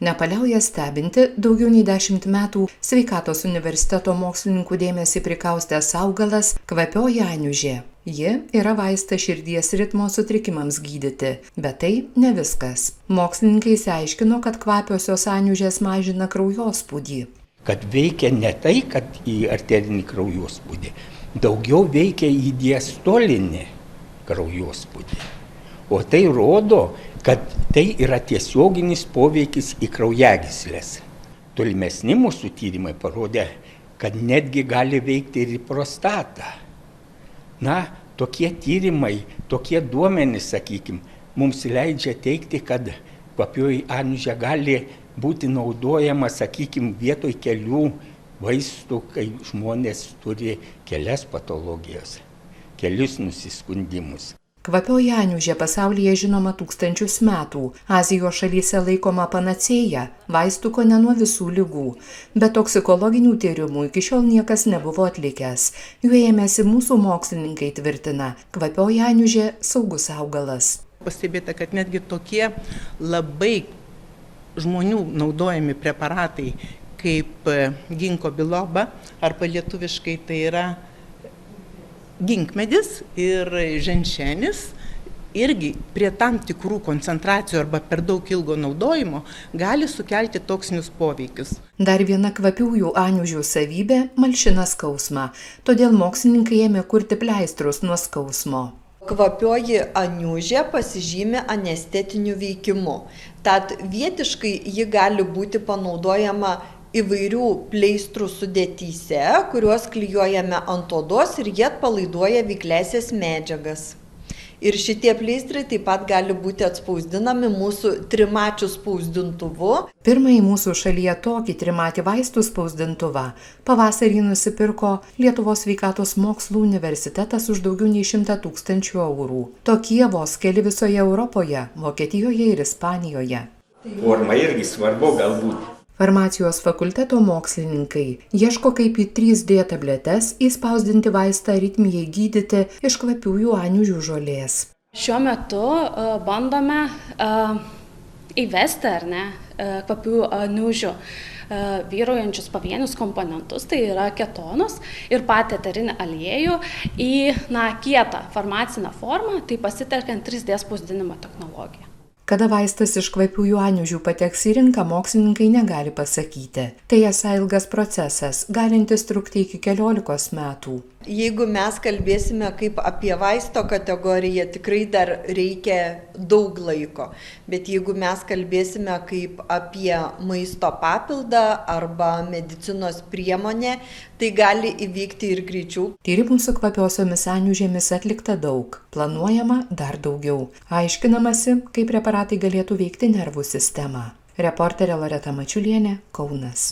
Nepaliauja stebinti daugiau nei 10 metų Sveikatos universiteto mokslininkų dėmesį prikaustęs augalas kvapioji aniužė. Ji yra vaistas širdies ritmo sutrikimams gydyti, bet tai ne viskas. Mokslininkai išsiaiškino, kad kvapiosios aniužės mažina kraujospūdį. Kad veikia ne tai, kad į arterinį kraujospūdį, daugiau veikia į diastolinį kraujospūdį. O tai rodo, kad tai yra tiesioginis poveikis į kraujagyslės. Tolimesni mūsų tyrimai parodė, kad netgi gali veikti ir į prostatą. Tokie tyrimai, tokie duomenys, mums leidžia teigti, kad kvapioji aniužė gali būti naudojama, vietoj kelių vaistų, kai žmonės turi kelias patologijas, kelius nusiskundimus. Kvapioji aniužė pasaulyje žinoma tūkstančius metų. Azijos šalyse laikoma panacėja, vaistų kone nuo visų ligų. Bet toksikologinių tyrimų iki šiol niekas nebuvo atlikęs. Jų ėmėsi mūsų mokslininkai tvirtina, kvapioji aniužė saugus augalas. Pastebėta, kad netgi tokie labai žmonių naudojami preparatai kaip ginko biloba arba lietuviškai tai yra ginkmedis ir ženšenis irgi prie tam tikrų koncentracijų arba per daug ilgo naudojimo gali sukelti toksinius poveikius. Dar viena kvapiųjų aniužių savybė – malšina skausmą. Todėl mokslininkai ėmė kurti pleistrus nuo skausmo. Kvapioji aniužė pasižymi anestetiniu veikimu. Tad vietiškai ji gali būti panaudojama įvairių pleistrų sudėtyse, kuriuos klijuojame ant odos ir jie atpalaiduoja veikliąsias medžiagas. Ir šitie pleistrai taip pat gali būti atspausdinami mūsų trimačiu spausdintuvu. Pirmąjį mūsų šalyje tokį trimatį vaistų spausdintuvą pavasarį nusipirko Lietuvos sveikatos mokslų universitetas už daugiau nei 100 000 eurų. Tokie vos keli visoje Europoje, Vokietijoje ir Ispanijoje. Forma irgi svarbu galbūt. Farmacijos fakulteto mokslininkai ieško, kaip į 3D tabletes įspausdinti vaistą aritmijai gydyti iš kvapiųjų aniužių žolės. Šiuo metu bandome įvesti kvapiųjų aniužių vyraujančius pavienius komponentus, tai yra ketonus ir patį eterinį aliejų į kietą farmacinę formą, tai pasitelkiant 3D spausdinimo technologiją. Kada vaistas iš kvapiųjų aniužių pateks į rinką, mokslininkai negali pasakyti. Tai esą ilgas procesas, galintis trukti iki 14 metų. Jeigu mes kalbėsime kaip apie vaisto kategoriją, tikrai dar reikia daug laiko. Bet jeigu mes kalbėsime kaip apie maisto papildą arba medicinos priemonę, tai gali įvykti ir greičiau. Tyrimų su kvapiosiomis aniužėmis atlikta daug, planuojama dar daugiau. Aiškinamasi, kaip preparatai galėtų veikti nervų sistemą. Reporterė Loreta Mačiulienė, Kaunas.